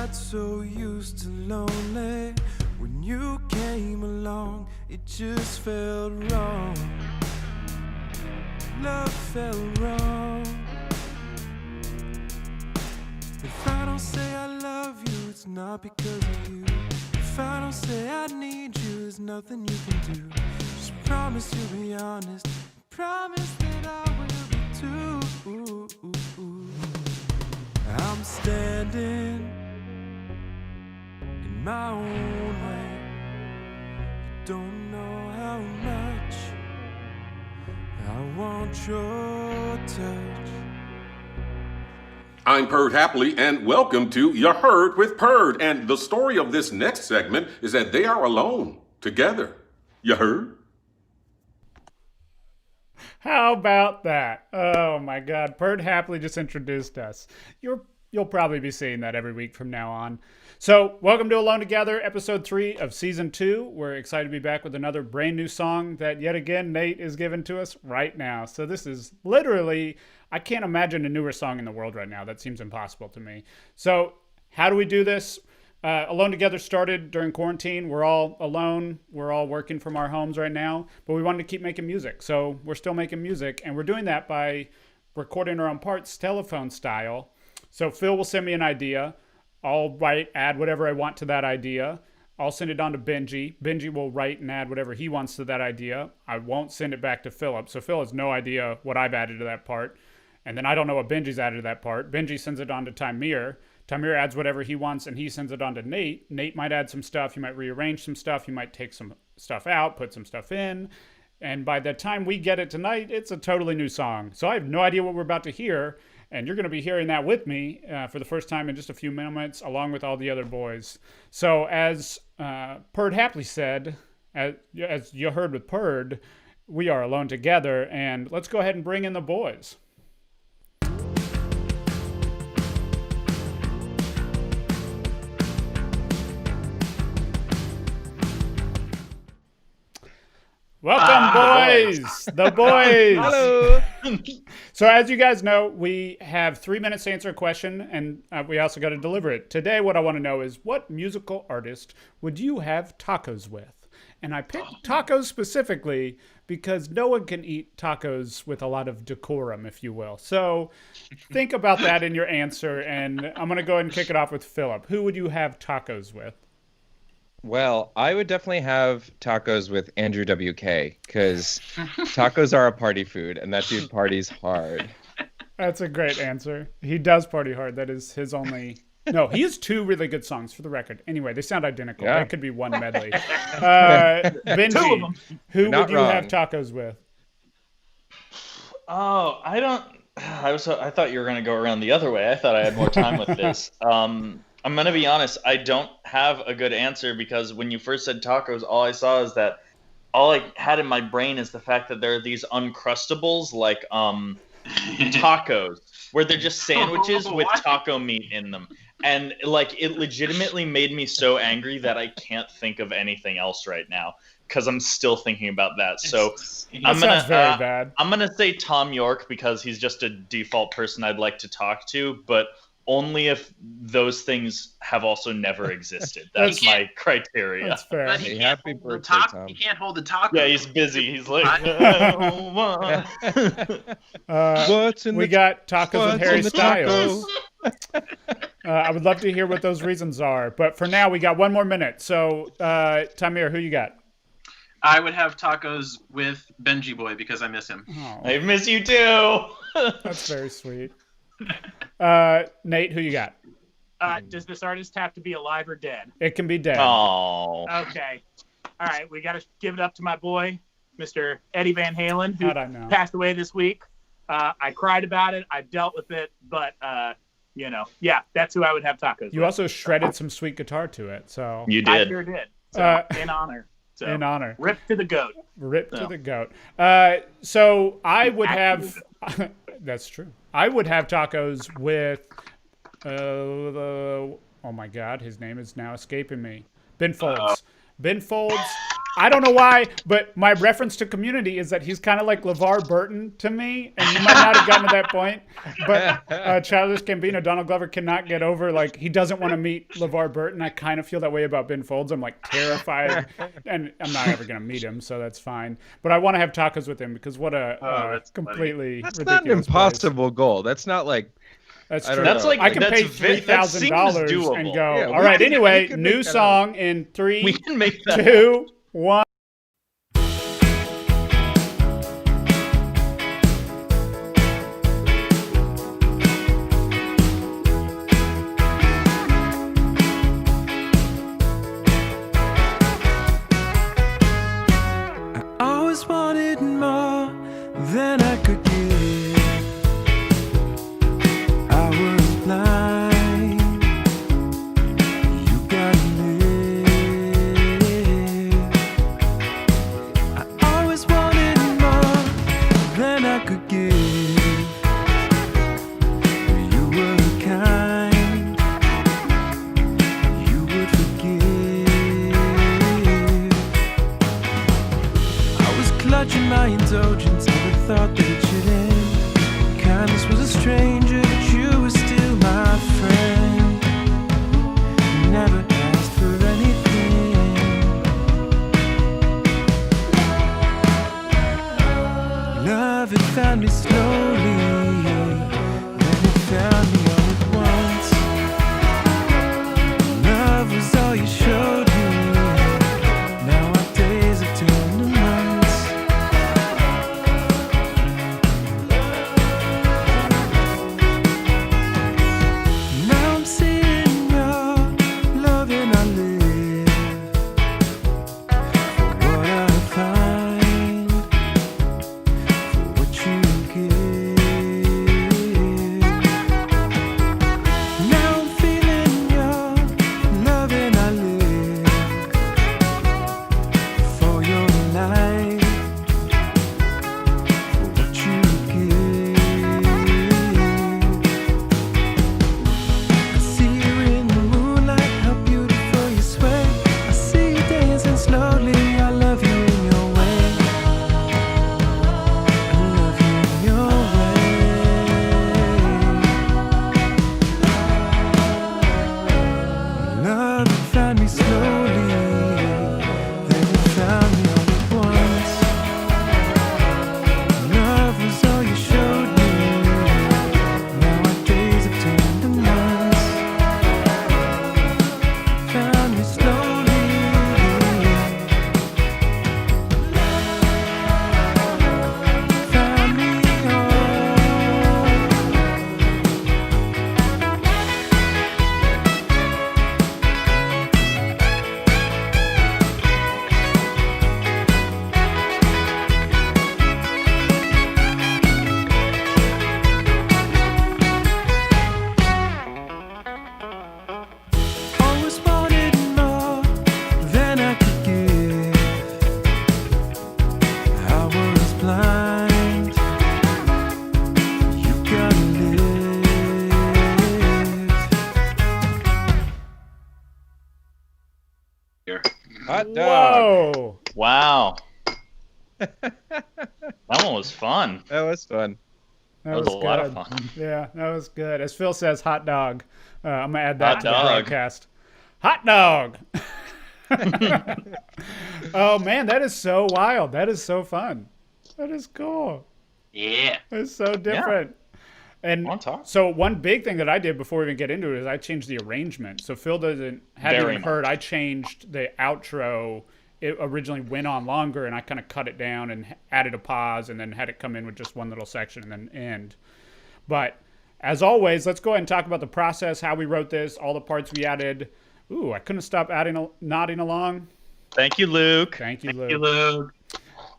got so used to lonely. When you came along, it just felt wrong. Love felt wrong. If I don't say I love you, it's not because of you. If I don't say I need you, there's nothing you can do. Just promise you'll be honest. Promise that I will be too. I'm standing in my own way. Don't know how much I want your touch. I'm Purd Happily, and welcome to You Heard with Purd. And the story of this next segment is that they are alone, together. You heard? How about that? Oh my God, Purd Happily just introduced us. You'll probably be seeing that every week from now on. So, welcome to Alone Together, episode 3 of season 2. We're excited to be back with another brand new song that yet again Nate is giving to us right now. So this is literally, I can't imagine a newer song in the world right now. That seems impossible to me. So, how do we do this? Alone Together started during quarantine. We're all alone. We're all working from our homes right now, but we wanted to keep making music. So we're still making music, and we're doing that by recording our own parts, telephone style. So Phil will send me an idea. I'll add whatever I want to that idea. I'll send it on to Benji. Benji will write and add whatever he wants to that idea. I won't send it back to Philip. So Phil has no idea what I've added to that part. And then I don't know what Benji's added to that part. Benji sends it on to Tamir. Tamir adds whatever he wants, and he sends it on to Nate. Nate might add some stuff. He might rearrange some stuff. He might take some stuff out, put some stuff in. And by the time we get it tonight, it's a totally new song. So I have no idea what we're about to hear. And you're going to be hearing that with me for the first time in just a few moments, along with all the other boys. So as Purd Happily said, as you heard with Purd, we are alone together. And let's go ahead and bring in the boys. Welcome, boys! The boys! Hello! So as you guys know, we have 3 minutes to answer a question, and we also got to deliver it. Today, what I want to know is, what musical artist would you have tacos with? And I picked tacos specifically because no one can eat tacos with a lot of decorum, if you will. So think about that in your answer, and I'm going to go ahead and kick it off with Philip. Who would you have tacos with? Well, I would definitely have tacos with Andrew WK, because tacos are a party food, and that dude parties hard. That's a great answer. He does party hard. That is his only... No, he has 2 really good songs, for the record. Anyway, they sound identical. Yeah. That could be one medley. Benji, 2 of them. who would you wrong. have tacos with? Oh, I thought you were gonna go around the other way. I thought I had more time with this. I'm gonna be honest. I don't have a good answer because when you first said tacos, all I saw is that all I had in my brain is the fact that there are these uncrustables like tacos, where they're just sandwiches with taco meat in them, and like it legitimately made me so angry that I can't think of anything else right now because I'm still thinking about that. So Sounds very bad. I'm gonna say Tom York because he's just a default person I'd like to talk to, but only if those things have also never existed. That's my criteria. That's fair. But Hey, he happy can't hold the birthday, Tom. He can't hold the taco. Yeah, he's busy. He's like, What's in We the got tacos what's with Harry in the Styles. I would love to hear what those reasons are. But for now, we got 1 more minute. So, Tamir, who you got? I would have tacos with Benji Boy because I miss him. Oh, I miss you too. that's very sweet. Nate, who you got? Does this artist have to be alive or dead? It can be dead. Oh, Okay. All right, we got to give it up to my boy, Mr. Eddie Van Halen, who How'd I know? passed away this week. I cried about it. I dealt with it, but yeah, that's who I would have tacos You with. also shredded some sweet guitar to it. So you I did. sure did. So, in honor. So, in honor. Rip to the goat. Rip to No. the goat. So I would have. That's true. I would have tacos with. Oh my God, his name is now escaping me. Ben Folds. Ben Folds. I don't know why, but my reference to Community is that he's kind of like LeVar Burton to me, and you might not have gotten to that point, but Childish Gambino, Donald Glover cannot get over, like, he doesn't want to meet LeVar Burton. I kind of feel that way about Ben Folds. I'm like terrified, and I'm not ever going to meet him, so that's fine. But I want to have tacos with him because what a completely That's ridiculous not an impossible goal. That's not like That's I true. don't know. I can that's pay that seems $3,000 doable. and go. Yeah, All right. we Anyway, can new make that song in 3, We can make that. 2, 1. Always wanted more than I could give. I was blind. You got me. I always wanted more than I could give. You were kind. You would forgive. I was clutching my indulgence, never thought that it should end. Kindness was a stranger, but you were still my friend. Never asked for anything. Love had found me slowly, then it found me all at once. Love was all you showed me. Now our days have turned to months. Now I'm seeing your love and I live for what I find, for what you give. Now I'm feeling your love and I live for your life, for what you give. I see you in the moonlight, how beautiful you sway. I see you dancing slowly, I love you in your way. I love you in your way. Love found me slowly, then it found me all at once. Love was all you showed me. Now our days have turned to months. Found me slowly. Found me all. Always wanted more than I could give. I was blind. You got live. hot dog. Whoa. Wow. That one was fun. That was fun. That was a lot of good. fun. Yeah, that was good. As Phil says, hot dog. I'm going to add that Hot to the dog. broadcast. Hot dog. Oh, man, that is so wild. That is so fun. That is cool. Yeah. It's so different. And On top. so one big thing that I did before we even get into it is I changed the arrangement. So Phil hadn't Very even heard. I changed the outro. It originally went on longer, and I kind of cut it down and added a pause, and then had it come in with just one little section and then end. But as always, let's go ahead and talk about the process, how we wrote this, all the parts we added. Ooh, I couldn't stop nodding along. Thank you, Luke. Thank you, Luke. You Luke.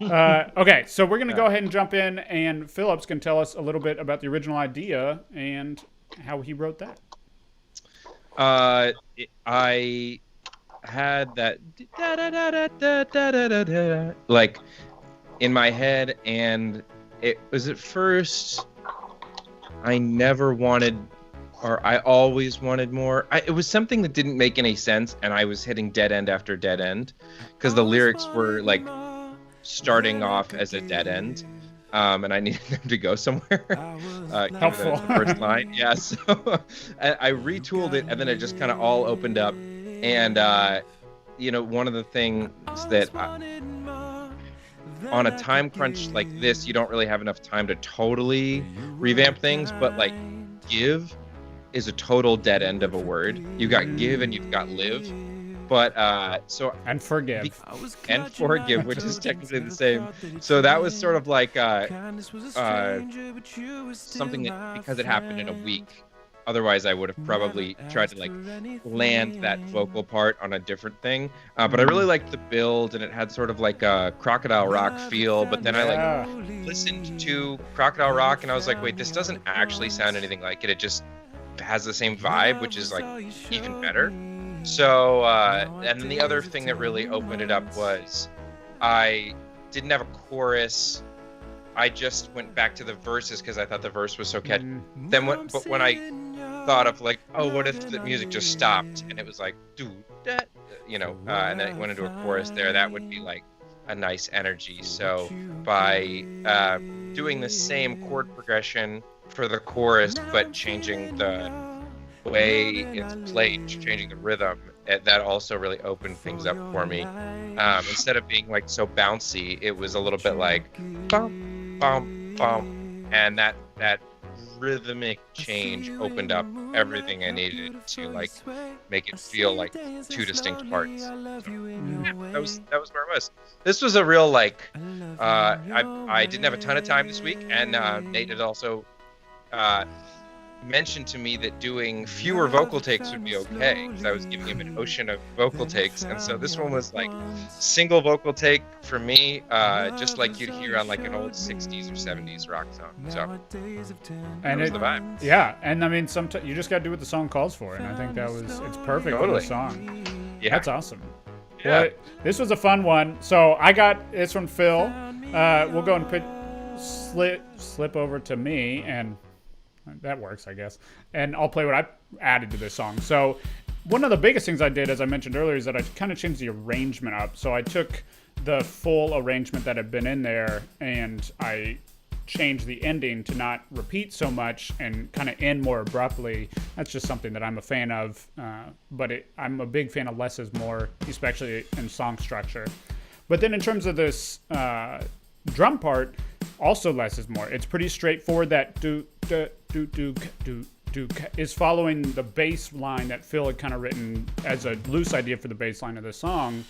Okay, so we're going to go ahead and jump in, and Phillips can tell us a little bit about the original idea and how he wrote that. I had that like in my head, and it was at first I never wanted or I always wanted more. It was something that didn't make any sense, and I was hitting dead end after dead end because the lyrics were like starting off as a dead end, and I needed them to go somewhere. Helpful. The first line, yeah. So I retooled it, and then it just kind of all opened up. And one of the things that on a time crunch like this, you don't really have enough time to totally revamp things, but like give is a total dead end of a word. You've got give and you've got live. But and forgive. And forgive, which is technically the same. So that was sort of like something that, because it happened in a week, otherwise I would have probably tried to like land that vocal part on a different thing. But I really liked the build, and it had sort of like a Crocodile Rock feel. But then I like listened to Crocodile Rock, and I was like, wait, this doesn't actually sound anything like it. It just has the same vibe, which is like even better. So, and then the other thing that really opened it up was I didn't have a chorus. I just went back to the verses because I thought the verse was so catchy. But when I thought of like, oh, what if the music just stopped and it was like, and then it went into a chorus there, that would be like a nice energy. So by doing the same chord progression for the chorus, but changing the way it's played, changing the rhythm, that also really opened things up for me. Instead of being like so bouncy, it was a little bit like bum, bum, bum, and that rhythmic change opened up everything I needed to like make it feel like two distinct parts. So, that was where it was. This was a real like I didn't have a ton of time this week, and Nate had also mentioned to me that doing fewer vocal takes would be okay, because I was giving him an ocean of vocal takes, and so this one was like single vocal take for me, just like you'd hear on like an old 60s or 70s rock song. So and was the vibe. Yeah, and I mean, sometimes you just got to do what the song calls for, and I think it's perfect for the song. Yeah, that's awesome. Yeah, well, this was a fun one. So I got this from Phil. We'll go and slip over to me, and that works, I guess. And I'll play what I added to this song. So one of the biggest things I did, as I mentioned earlier, is that I kind of changed the arrangement up. So I took the full arrangement that had been in there, and I changed the ending to not repeat so much and kind of end more abruptly. That's just something that I'm a fan of. But I'm a big fan of less is more, especially in song structure. But then in terms of this drum part, also less is more. It's pretty straightforward. That do is following the bass line that Phil had kind of written as a loose idea for the bass line of the song.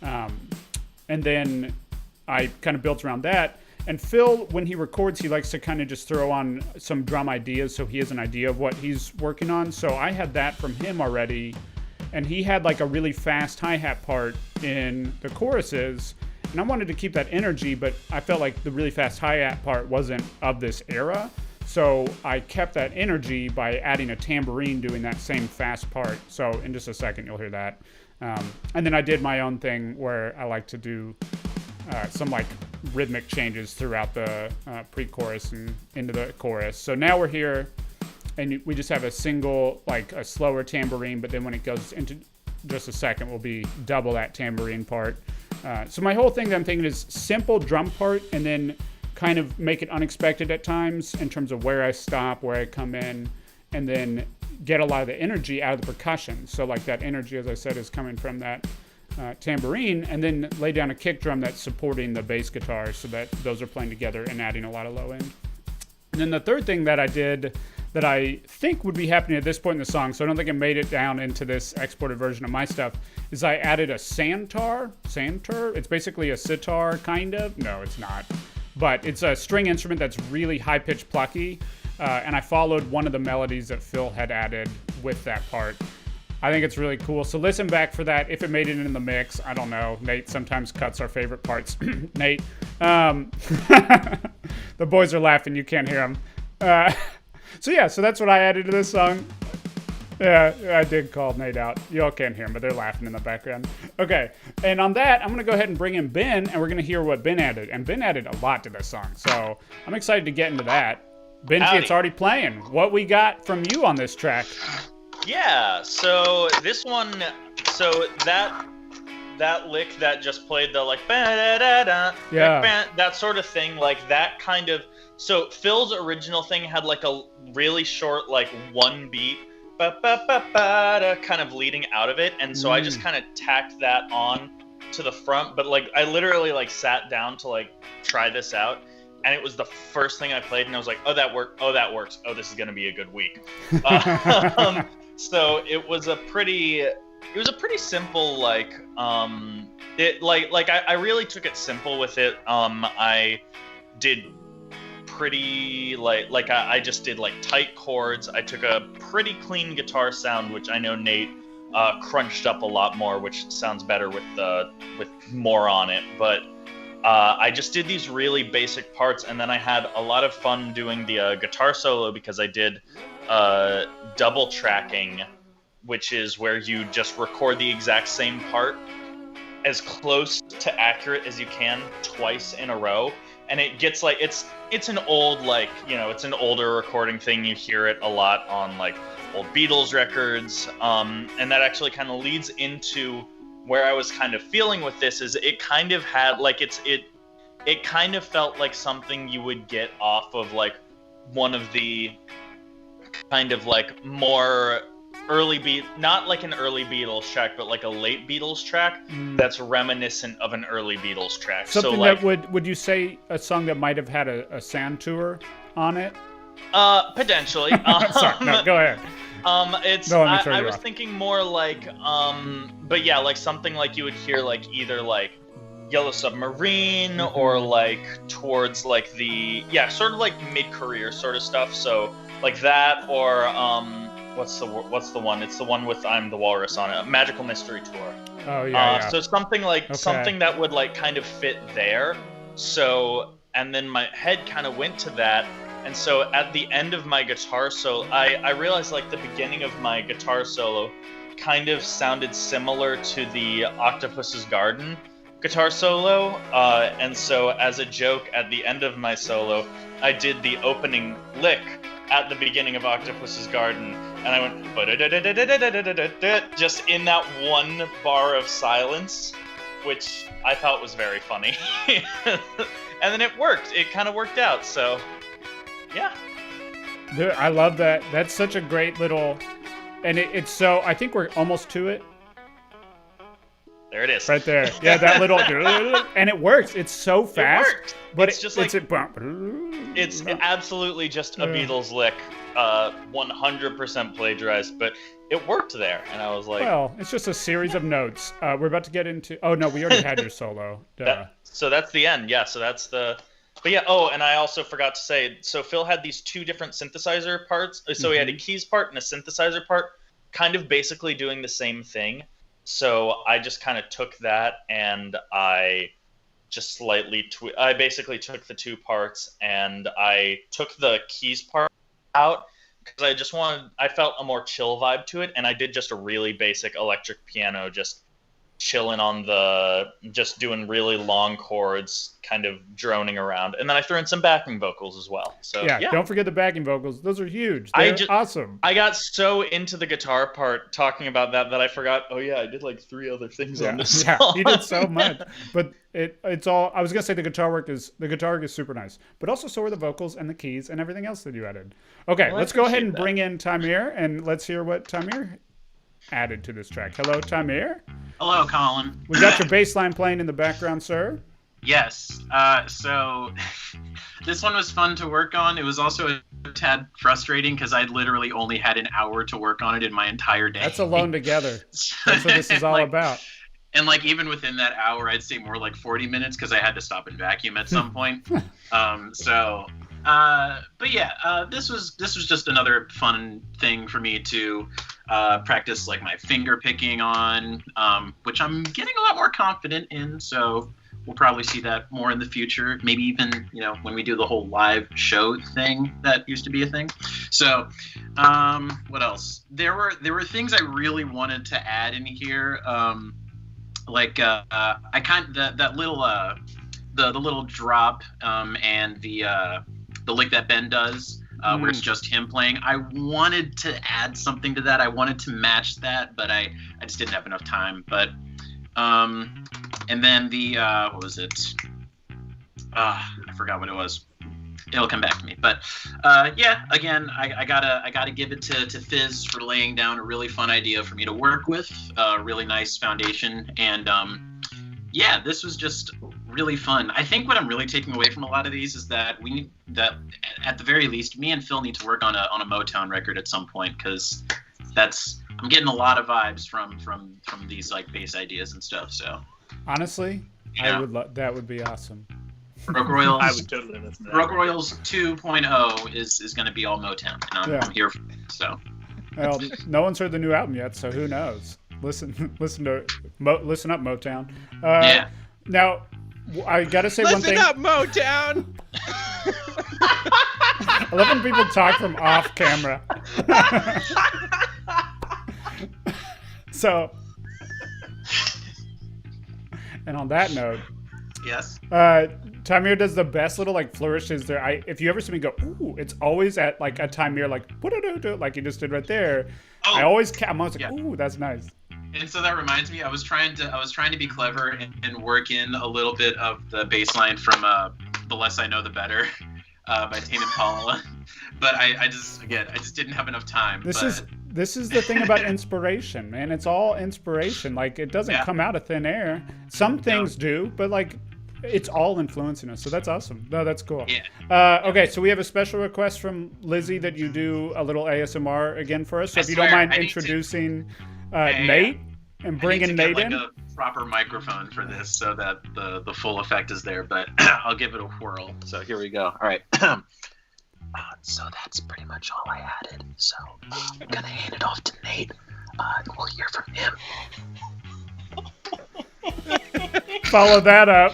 And then I kind of built around that. And Phil, when he records, he likes to kind of just throw on some drum ideas so he has an idea of what he's working on. So I had that from him already. And he had like a really fast hi-hat part in the choruses. And I wanted to keep that energy, but I felt like the really fast hi-hat part wasn't of this era. So I kept that energy by adding a tambourine doing that same fast part. So in just a second, you'll hear that. And then I did my own thing where I like to do some like rhythmic changes throughout the pre-chorus and into the chorus. So now we're here, and we just have a single, like a slower tambourine, but then when it goes into just a second, will be double that tambourine part. So my whole thing that I'm thinking is simple drum part, and then kind of make it unexpected at times in terms of where I stop, where I come in, and then get a lot of the energy out of the percussion. So like that energy, as I said, is coming from that tambourine, and then lay down a kick drum that's supporting the bass guitar so that those are playing together and adding a lot of low end. And then the third thing that I did that I think would be happening at this point in the song, so I don't think it made it down into this exported version of my stuff, is I added a santur. It's basically a sitar, kind of. No, it's not. But it's a string instrument that's really high-pitched plucky, and I followed one of the melodies that Phil had added with that part. I think it's really cool. So listen back for that. If it made it in the mix, I don't know. Nate sometimes cuts our favorite parts. Nate. The boys are laughing. You can't hear them. So that's what I added to this song. Yeah, I did call Nate out. Y'all can't hear him, but they're laughing in the background. Okay, and on that, I'm going to go ahead and bring in Ben, and we're going to hear what Ben added. And Ben added a lot to this song, so I'm excited to get into that. Benji, Howdy. it's already playing. What we got from you on this track? Yeah, so this one, so that lick that just played, the like ba-da-da-da, Yeah. that sort of thing, like that kind of. So Phil's original thing had like a really short, like one beat, ba-ba-ba-ba-da, kind of leading out of it, and so I just kind of tacked that on to the front. But like I literally like sat down to like try this out, and it was the first thing I played, and I was like, oh, that worked. Oh, that works. Oh, this is gonna be a good week. So it was a pretty simple, like, I really took it simple with it. I did pretty, I just did, like, tight chords. I took a pretty clean guitar sound, which I know Nate crunched up a lot more, which sounds better with more on it. But I just did these really basic parts, and then I had a lot of fun doing the guitar solo, because I did double tracking, which is where you just record the exact same part as close to accurate as you can twice in a row. And it gets like, it's an old, like, you know, it's an older recording thing. You hear it a lot on like old Beatles records. And that actually kind of leads into where I was kind of feeling with this, is it kind of had like, it kind of felt like something you would get off of like one of the kind of like more not like an early Beatles track, but like a late Beatles track that's reminiscent of an early Beatles track. Something so like, that would you say a song that might have had a sand tour on it? Potentially. Sorry, no, go ahead. It's No, let me throw I you was off. thinking more like but yeah, like something like you would hear like either like Yellow Submarine or like towards like the sort of like mid-career sort of stuff. So like that, or what's the one? It's the one with I'm the Walrus on it. Magical Mystery Tour. Oh yeah. So something like something that would like kind of fit there. So, and then my head kind of went to that. And so at the end of my guitar solo, I realized like the beginning of my guitar solo kind of sounded similar to the Octopus's Garden guitar solo. And so as a joke at the end of my solo, I did the opening lick at the beginning of Octopus's Garden, and I went just in that one bar of silence, which I thought was very funny. And then it worked. It kind of worked out. So, yeah. Dude, I love that. That's such a great little, and it's so. I think we're almost to it. There it is. Right there. Yeah, that little, and it works. It's so fast. It worked. But it's just like it's absolutely just a Beatles lick, 100% plagiarized, but it worked there, and I was like, well, it's just a series of notes. We're about to get into. Oh no, we already had your solo. Duh. So that's the end. Yeah. So that's the. But yeah. Oh, and I also forgot to say. So Phil had these two different synthesizer parts. So he had a keys part and a synthesizer part, kind of basically doing the same thing. So I just kind of took that, and I just slightly I basically took the two parts, and I took the keys part out because I felt a more chill vibe to it, and I did just a really basic electric piano, just chilling on just doing really long chords, kind of droning around, and then I threw in some backing vocals as well. So yeah. Don't forget the backing vocals; those are huge. They're awesome. I got so into the guitar part talking about that I forgot. Oh yeah, I did like 3 other things on this song. Yeah, you did so much, but it's all. I was gonna say the guitar work is super nice, but also so are the vocals and the keys and everything else that you added. Okay, well, let's go ahead and bring in Tamir, and let's hear what Tamir added to this track. Hello, Tamir. Hello, Colin. We got your bass line playing in the background, sir. Yes. So this one was fun to work on. It was also a tad frustrating because I literally only had an hour to work on it in my entire day. That's Alone Together. That's what this is all about. And like even within that hour, I'd say more like 40 minutes because I had to stop and vacuum at some point. But yeah, this was just another fun thing for me to practice like my finger picking on, which I'm getting a lot more confident in. So we'll probably see that more in the future. Maybe even, when we do the whole live show thing that used to be a thing. So what else? There were things I really wanted to add in here. That little the little drop and the lick that Ben does where it's just him playing. I wanted to add something to that. I wanted to match that, but I just didn't have enough time. But and then the what was it? I forgot what it was. It'll come back to me. But yeah, again, I gotta give it to Fizz for laying down a really fun idea for me to work with, a really nice foundation, and yeah, this was just really fun. I think what I'm really taking away from a lot of these is that we need that, at the very least, me and Phil need to work on a Motown record at some point, because I'm getting a lot of vibes from these like bass ideas and stuff. So honestly, yeah. That would be awesome. Broke Royals, I would totally listen to that. Broke Royals 2.0 is going to be all Motown, and I'm here for it. So well, no one's heard the new album yet, so who knows? Listen up, Motown. yeah. Now, I gotta say one thing. Listen up, Motown. I love when people talk from off camera. So, and on that note, Yes. Tamir does the best little like flourishes there. If you ever see me go, ooh, it's always at like a Tamir like like he just did right there. Oh, I'm always like, yeah. ooh, that's nice. And so that reminds me, I was trying to be clever and work in a little bit of the bass line from The Less I Know the Better by Tame Impala, but I just didn't have enough time. This is the thing about inspiration, man. It's all inspiration. Like it doesn't come out of thin air. Some things do, but like it's all influencing us. So that's awesome. No, that's cool. Yeah. Okay, so we have a special request from Lizzie that you do a little ASMR again for us. So if you don't mind introducing Nate and bringing Nate in. A proper microphone for this so that the full effect is there, but I'll give it a whirl. So here we go. All right. So that's pretty much all I added. So I'm gonna hand it off to Nate. We'll hear from him. Follow that up.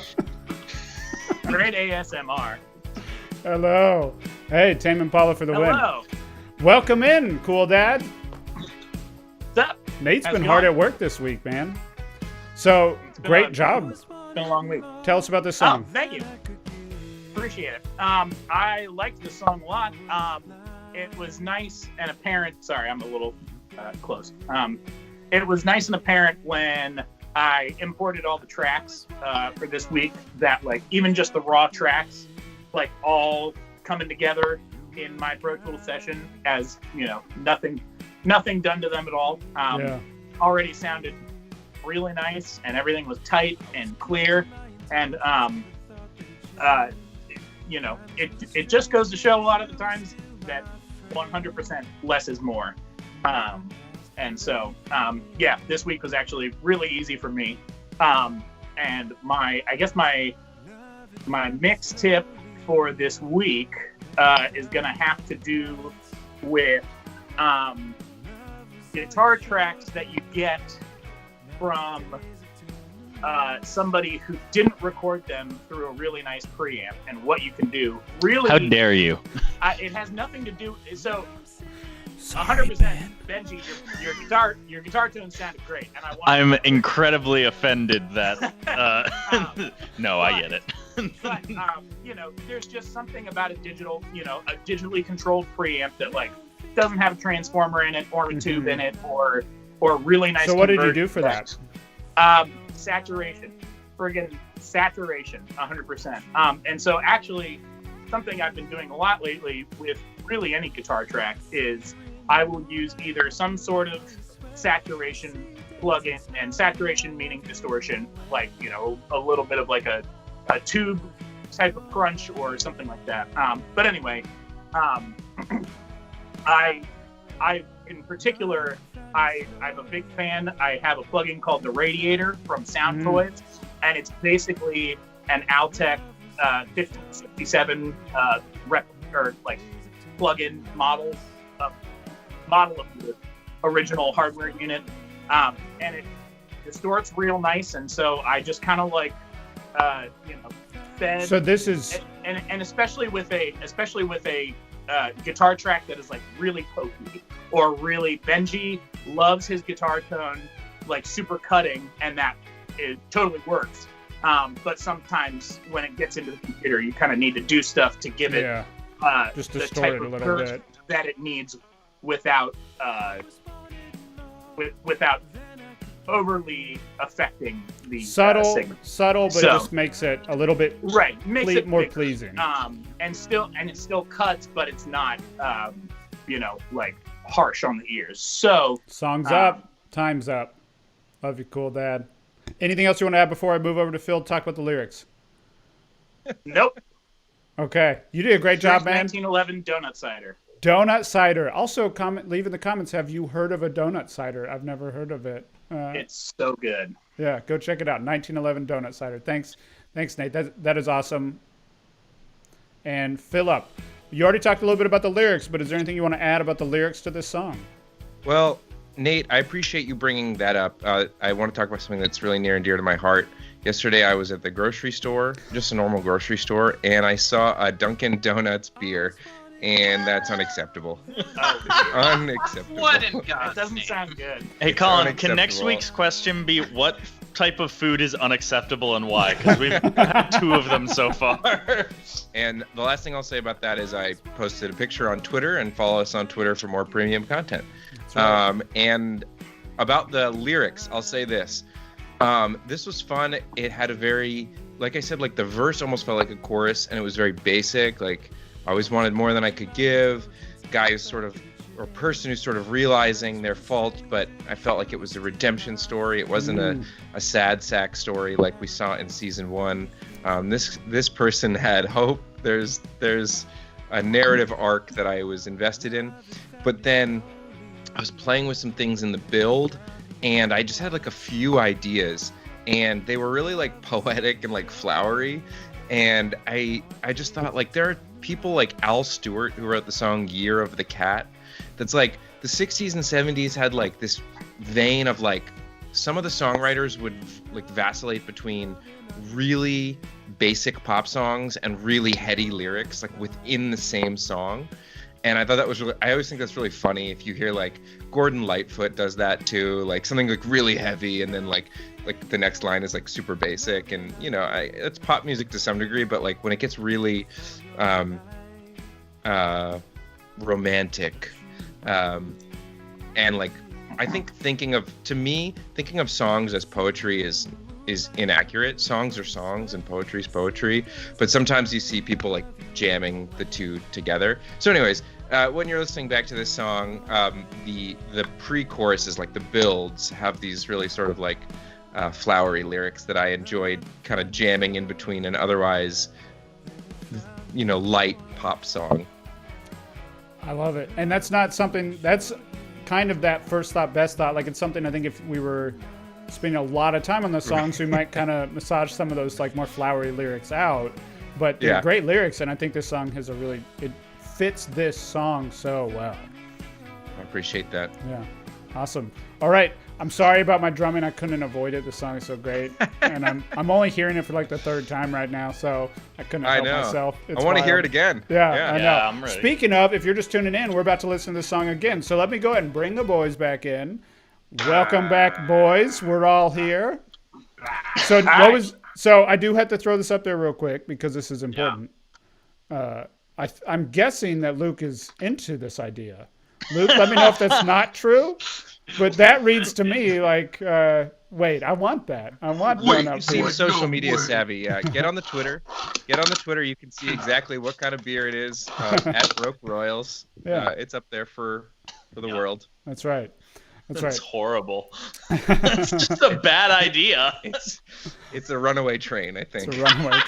Great ASMR. Hello. Hey, Tame Impala for the win. Hello. Welcome in, cool dad. What's up? Nate's How's been it hard going? at work this week, man. So, great job. It's been a long week. Tell us about this song. Oh, thank you. Appreciate it. I liked the song a lot. It was nice and apparent. Sorry, I'm a little close. It was nice and apparent when I imported all the tracks for this week that, like, even just the raw tracks, like, all coming together in my Pro Tools session as, you know, nothing done to them at all. Already sounded really nice, and everything was tight and clear, and you know, it just goes to show a lot of the times that 100% less is more. And so yeah, this week was actually really easy for me. And I guess my mix tip for this week is gonna have to do with guitar tracks that you get from somebody who didn't record them through a really nice preamp, and what you can do. Really, how dare you? It has nothing to do. So, 100%, Benji, your guitar tone sounded great, and I'm incredibly offended that. No, I get it. But you know, there's just something about a digitally controlled preamp that like doesn't have a transformer in it or a tube in it or really nice. So what did you do for that? Saturation, friggin' saturation, 100%. And so actually, something I've been doing a lot lately with really any guitar track is I will use either some sort of saturation plugin, and saturation meaning distortion, like, you know, a little bit of like a tube type of crunch or something like that. But anyway, I in particular, I'm a big fan. I have a plugin called the Radiator from Soundtoys, and it's basically an Altec 1567 or like plugin model of the original hardware unit, and it distorts real nice. And so I just kind of like you know, fed. So this is and especially with a guitar track that is like really pokey or really Benji loves his guitar tone like super cutting, and that it totally works. But sometimes when it gets into the computer, you kind of need to do stuff to give it Just the distort type it a of little burst bit. that it needs without without overly affecting the signal. Subtle, but So- just makes it a little bit Right, makes it more bigger. pleasing. And it still cuts, but it's not like harsh on the ears. So Song's up, time's up. Love you, cool dad. Anything else you want to add before I move over to Phil to talk about the lyrics? nope. Okay, you did a great job, man. 1911 donut cider. Donut cider. Also, leave in the comments. Have you heard of a donut cider? I've never heard of it. It's so good. Yeah, go check it out. 1911 donut cider. Thanks, Nate. That is awesome. And Philip, you already talked a little bit about the lyrics, but is there anything you want to add about the lyrics to this song? Well, Nate, I appreciate you bringing that up. I want to talk about something that's really near and dear to my heart. Yesterday, I was at the grocery store, just a normal grocery store, and I saw a Dunkin' Donuts beer, and that's unacceptable. Unacceptable. What in It God's doesn't name? sound good. Hey, It's Colin, can next unacceptable. week's question be what type of food is unacceptable and why? Because we've had 2 of them so far. And the last thing I'll say about that is I posted a picture on Twitter, and follow us on Twitter for more premium content. right. And about the lyrics, I'll say this. This was fun. It had a very, like I said, like the verse almost felt like a chorus, and it was very basic. Like, I always wanted more than I could give. Guy who's sort of, or person who's sort of realizing their fault, but I felt like it was a redemption story. It wasn't a sad sack story like we saw in season 1. This person had hope. There's a narrative arc that I was invested in, but then I was playing with some things in the build, and I just had like a few ideas, and they were really like poetic and like flowery. And I just thought, like, there are people like Al Stewart who wrote the song Year of the Cat. That's like the 60s and 70s had like this vein of like, some of the songwriters would like vacillate between really basic pop songs and really heady lyrics like within the same song. And I thought that was really, I always think that's really funny if you hear like Gordon Lightfoot does that too, like something like really heavy and then like the next line is like super basic. And you know, it's pop music to some degree, but like when it gets really romantic, and like I think thinking of songs as poetry is inaccurate. Songs are songs and poetry is poetry, but sometimes you see people like jamming the two together. So anyways, when you're listening back to this song, the pre-chorus is like the builds have these really sort of like flowery lyrics that I enjoyed kind of jamming in between an otherwise, you know, light pop song. I love it. And that's not something, that's kind of that first thought, best thought. Like, it's something I think if we were spending a lot of time on the songs, we might kind of massage some of those like more flowery lyrics out. But they're Yeah. great lyrics, and I think this song has it fits this song so well. I appreciate that. Yeah. Awesome. All right. I'm sorry about my drumming. I couldn't avoid it. The song is so great. And I'm only hearing it for like the third time right now, so I couldn't help myself. It's I want to hear wild. it again. Yeah, I know. Yeah, I'm ready. Speaking of, if you're just tuning in, we're about to listen to this song again. So let me go ahead and bring the boys back in. Welcome back, boys. We're all here. So So I do have to throw this up there real quick because this is important. I'm guessing that Luke is into this idea. Luke, let me know if that's not true. But that reads to me like, wait, I want that. I want donut Seem beer. social media savvy. Yeah, get on the Twitter. You can see exactly what kind of beer it is at Broke Royals. Yeah. It's up there for the world. That's right. That's That's right. horrible. It's just a bad idea. It's a runaway train, I think. It's a runaway.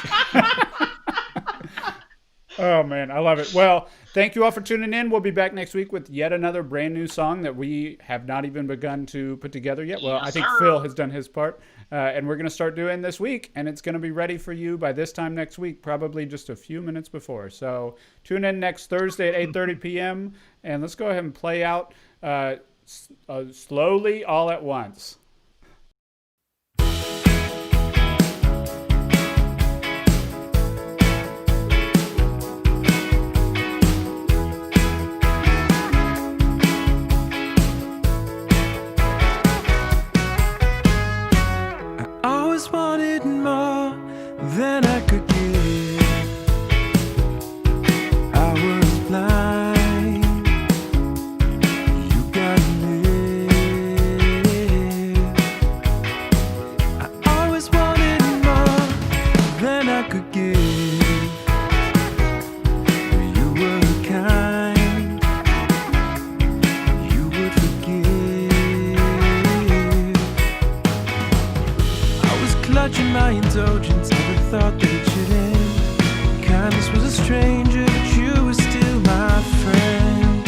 Oh, man, I love it. Well, thank you all for tuning in. We'll be back next week with yet another brand new song that we have not even begun to put together yet. Well, I think Phil has done his part, and we're going to start doing this week, and it's going to be ready for you by this time next week, probably just a few minutes before. So tune in next Thursday at 8:30 p.m., and let's go ahead and play out Slowly All at Once. Always wanted more than I could give. I my indulgence, never thought that it should end. Kindness was a stranger, but you were still my friend.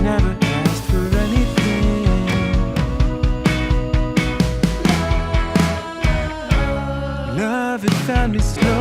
Never asked for anything. Love had found me slow.